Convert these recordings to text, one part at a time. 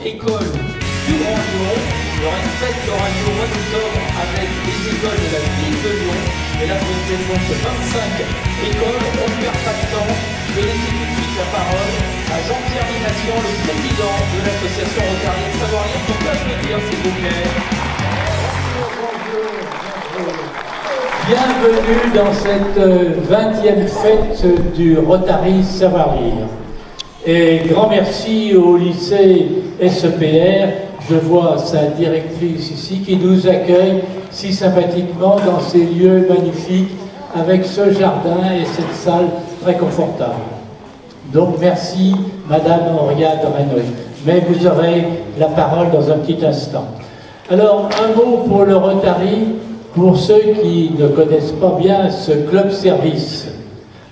école du Grand Lyon. Il y aura une fête qui aura lieu au mois d'octobre avec les écoles de la ville de Lyon. Et là, vous êtes donc 25 écoles. On ne perd pas de temps. Je vais laisser tout de suite la parole à Jean-Pierre Mination, le président de l'association Rotarienne Savoir-Lire. Pourquoi je veux dire, s'il vous plaît? Bienvenue dans cette 20e fête du Rotary Savoir-Lire. Et grand merci au lycée SEPR. Je vois sa directrice ici qui nous accueille si sympathiquement dans ces lieux magnifiques avec ce jardin et cette salle très confortable. Donc merci Madame Auria Doranoy. Mais vous aurez la parole dans un petit instant. Alors un mot pour le Rotary, pour ceux qui ne connaissent pas bien ce club service.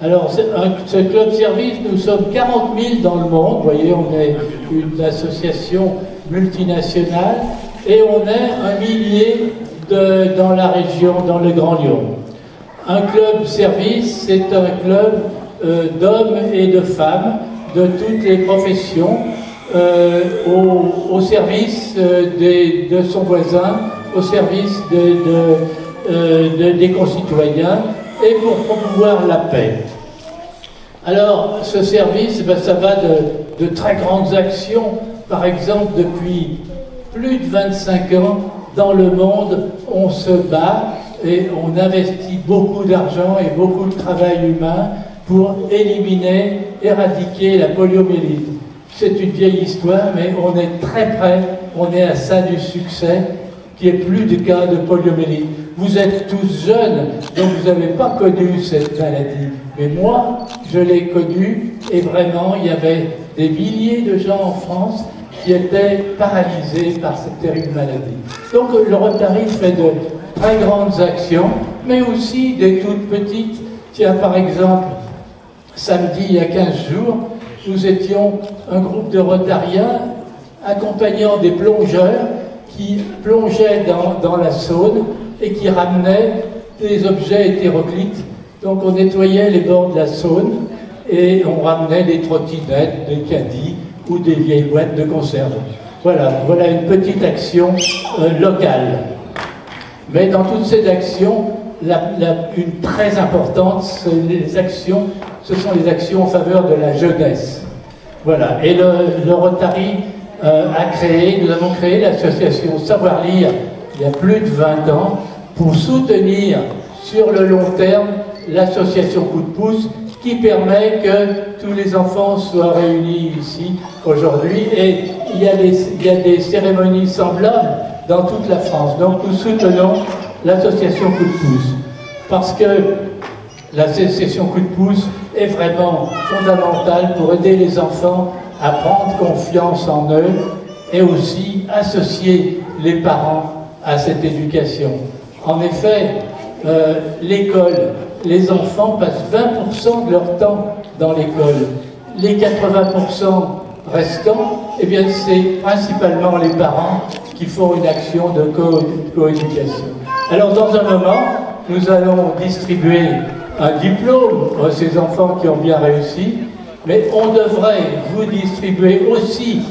Alors ce club service, nous sommes 40 000 dans le monde. Vous voyez, on est une association multinationale et on est 1 millier dans la région, dans le Grand Lyon. Un club service, c'est un club d'hommes et de femmes de toutes les professions au service de son voisin, au service des concitoyens et pour promouvoir la paix. Alors ce service, ça va de très grandes actions. Par exemple, depuis plus de 25 ans, dans le monde, on se bat et on investit beaucoup d'argent et beaucoup de travail humain pour éliminer, éradiquer la poliomyélite. C'est une vieille histoire, mais on est très près, on est à ça du succès, qu'il n'y ait plus de cas de poliomyélite. Vous êtes tous jeunes, donc vous n'avez pas connu cette maladie. Mais moi, je l'ai connue, et vraiment, il y avait des milliers de gens en France qui étaient paralysés par cette terrible maladie. Donc le Rotary fait de très grandes actions, mais aussi des toutes petites. Tiens, par exemple, samedi, il y a 15 jours, nous étions un groupe de Rotariens accompagnant des plongeurs qui plongeaient dans la Saône et qui ramenaient des objets hétéroclites. Donc on nettoyait les bords de la Saône et on ramenait des trottinettes, des caddies ou des vieilles boîtes de conserve. Voilà une petite action locale. Mais dans toutes ces actions, une très importante, ce sont les actions en faveur de la jeunesse. Voilà. Et le Rotary nous avons créé l'association Savoir-Lire il y a plus de 20 ans pour soutenir sur le long terme l'association Coup de pouce qui permet que tous les enfants soient réunis ici aujourd'hui. Et il y a des cérémonies semblables dans toute la France. Donc nous soutenons l'association Coup de pouce parce que l'association Coup de pouce est vraiment fondamentale pour aider les enfants à prendre confiance en eux et aussi associer les parents à cette éducation. En effet, l'école, les enfants passent 20% de leur temps dans l'école. Les 80% restants, eh bien c'est principalement les parents qui font une action de coéducation. Alors dans un moment, nous allons distribuer un diplôme à ces enfants qui ont bien réussi, mais on devrait vous distribuer aussi,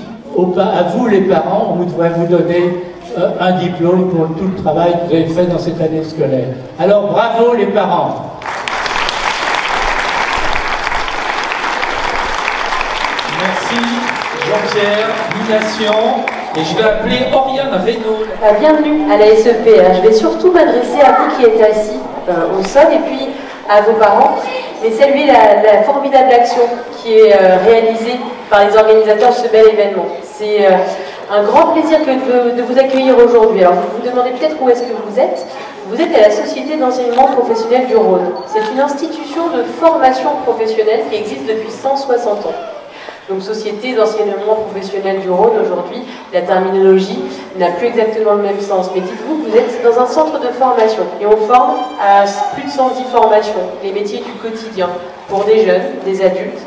à vous les parents, on devrait vous donner un diplôme pour tout le travail que vous avez fait dans cette année scolaire. Alors bravo les parents. Merci Jean-Pierre Mination. Et je vais appeler Oriane Reynaud. Bienvenue à la SEPR. Je vais surtout m'adresser à vous qui êtes assis au sol et puis à vos parents, mais saluer la formidable action qui est réalisée par les organisateurs de ce bel événement. C'est un grand plaisir de vous accueillir aujourd'hui. Alors vous vous demandez peut-être où est-ce que vous êtes. Vous êtes à la Société d'enseignement professionnel du Rhône. C'est une institution de formation professionnelle qui existe depuis 160 ans. Donc Société d'enseignement professionnel du Rhône aujourd'hui, la terminologie n'a plus exactement le même sens. Mais dites-vous que vous êtes dans un centre de formation et on forme à plus de 110 formations, les métiers du quotidien, pour des jeunes, des adultes.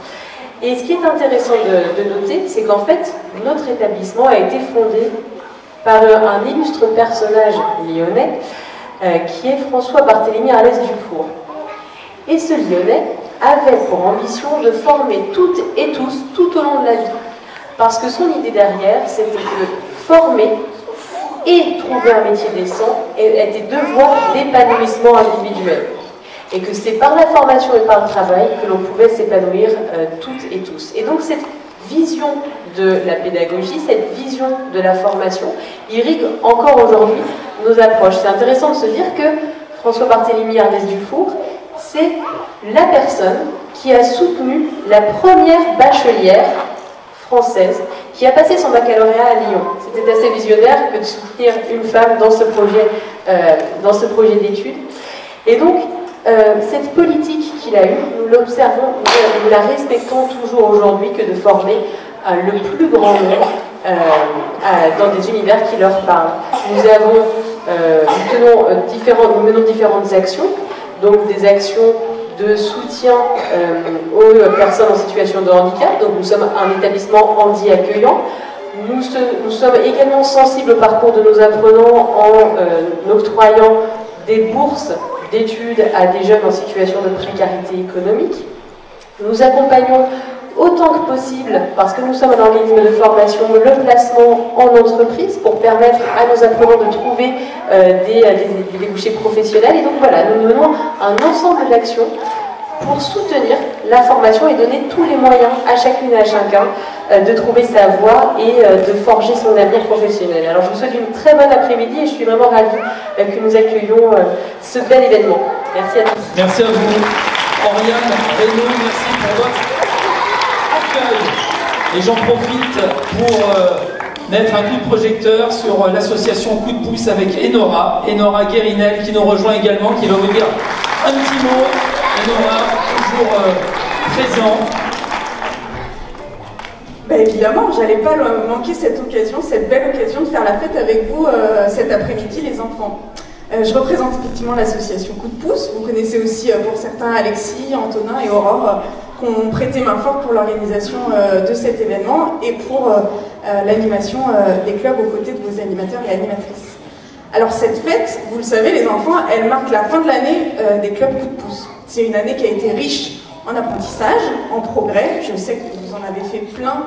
Et ce qui est intéressant de noter, c'est qu'en fait, notre établissement a été fondé par un illustre personnage lyonnais qui est François Barthélemy Arlès Dufour. Et ce Lyonnais avait pour ambition de former toutes et tous, tout au long de la vie, parce que son idée derrière, c'était que former et trouver un métier décent étaient deux voies d'épanouissement individuel. Et que c'est par la formation et par le travail que l'on pouvait s'épanouir toutes et tous. Et donc cette vision de la pédagogie, cette vision de la formation, irrigue encore aujourd'hui nos approches. C'est intéressant de se dire que François-Barthélemy Ernest Dufour, c'est la personne qui a soutenu la première bachelière française qui a passé son baccalauréat à Lyon. C'était assez visionnaire que de soutenir une femme dans ce projet d'études. Et donc, cette politique qu'il a eue, nous l'observons, nous la respectons toujours aujourd'hui que de former le plus grand nombre dans des univers qui leur parlent. Nous menons différentes actions, donc des actions de soutien aux personnes en situation de handicap. Donc nous sommes un établissement handi-accueillant. Nous sommes également sensibles au parcours de nos apprenants en octroyant des bourses d'études à des jeunes en situation de précarité économique. Nous accompagnons autant que possible, parce que nous sommes un organisme de formation, le placement en entreprise pour permettre à nos apprenants de trouver des débouchés professionnels. Et donc voilà, nous menons un ensemble d'actions pour soutenir la formation et donner tous les moyens à chacune et à chacun de trouver sa voie et de forger son avenir professionnel. Alors je vous souhaite une très bonne après-midi et je suis vraiment ravie que nous accueillions ce bel événement. Merci à tous. Merci à vous. Oriane, Renaud, merci pour votre accueil. Et j'en profite pour mettre un coup de projecteur sur l'association Coup de pouce avec Enora Guérinel qui nous rejoint également, qui va vous dire un petit mot. Enora, toujours présent. Ben évidemment, j'allais pas manquer cette occasion, cette belle occasion de faire la fête avec vous cet après-midi, les enfants. Je représente effectivement l'association Coup de pouce. Vous connaissez aussi pour certains Alexis, Antonin et Aurore qui ont prêté main forte pour l'organisation de cet événement et pour l'animation des clubs aux côtés de vos animateurs et animatrices. Alors cette fête, vous le savez les enfants, elle marque la fin de l'année des clubs Coup de pouce. C'est une année qui a été riche en apprentissage, en progrès. Je sais que vous en avez fait plein.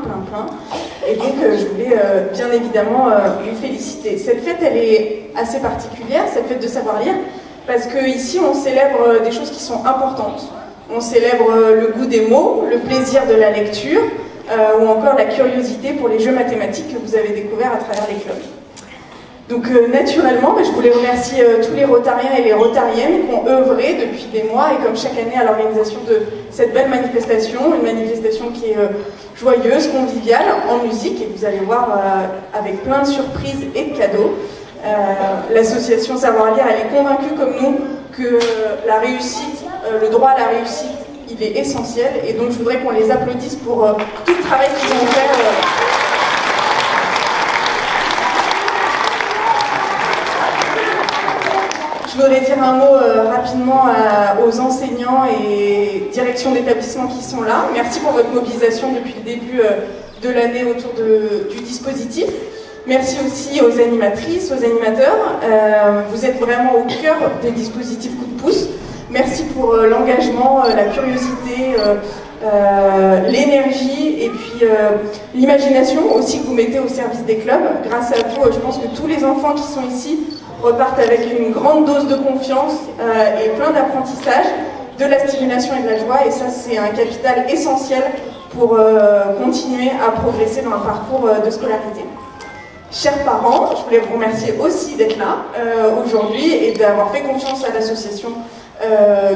Et donc, je voulais bien évidemment vous féliciter. Cette fête, elle est assez particulière, cette fête de savoir lire, parce qu'ici, on célèbre des choses qui sont importantes. On célèbre le goût des mots, le plaisir de la lecture, ou encore la curiosité pour les jeux mathématiques que vous avez découverts à travers les clubs. Donc naturellement, je voulais remercier tous les Rotariens et les Rotariennes qui ont œuvré depuis des mois et comme chaque année à l'organisation de cette belle manifestation, une manifestation qui est joyeuse, conviviale, en musique, et vous allez voir avec plein de surprises et de cadeaux. L'association Savoir Lire, elle est convaincue comme nous que la réussite, le droit à la réussite, il est essentiel, et donc je voudrais qu'on les applaudisse pour tout le travail qu'ils ont fait. Je voudrais dire un mot rapidement aux enseignants et directions d'établissement qui sont là. Merci pour votre mobilisation depuis le début de l'année autour du dispositif. Merci aussi aux animatrices, aux animateurs. Vous êtes vraiment au cœur des dispositifs Coup de pouce. Merci pour l'engagement, la curiosité, l'énergie et puis l'imagination aussi que vous mettez au service des clubs. Grâce à vous, je pense que tous les enfants qui sont ici repartent avec une grande dose de confiance et plein d'apprentissage, de la stimulation et de la joie, et ça c'est un capital essentiel pour continuer à progresser dans un parcours de scolarité. Chers parents, je voulais vous remercier aussi d'être là aujourd'hui et d'avoir fait confiance à l'association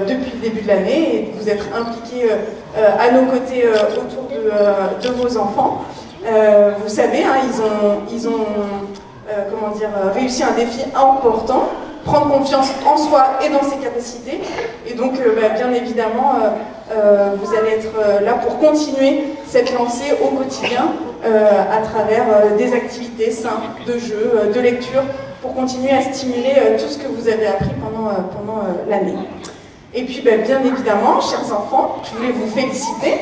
depuis le début de l'année et de vous être impliqués à nos côtés autour de vos enfants. Vous savez, hein, ils ont réussi un défi important, prendre confiance en soi et dans ses capacités. Et donc, bien évidemment, vous allez être là pour continuer cette lancée au quotidien à travers des activités simples, de jeux, de lecture, pour continuer à stimuler tout ce que vous avez appris pendant l'année. Et puis, bien évidemment, chers enfants, je voulais vous féliciter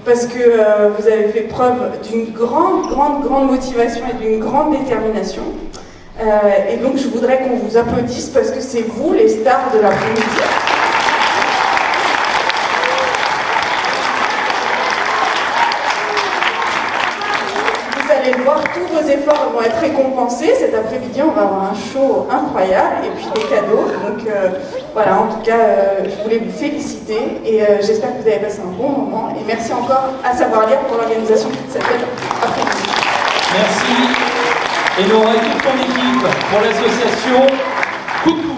parce que vous avez fait preuve d'une grande motivation et d'une grande détermination. Et donc je voudrais qu'on vous applaudisse parce que c'est vous les stars de l'après-midi. allez le voir, tous vos efforts vont être récompensés. Cet après-midi, on va avoir un show incroyable et puis des cadeaux. Donc voilà, en tout cas, je voulais vous féliciter et j'espère que vous avez passé un bon moment. Et merci encore à Savoir Lire pour l'organisation de cette belle après-midi. Merci. Et Laura et toute ton équipe pour l'association Coup de pouce.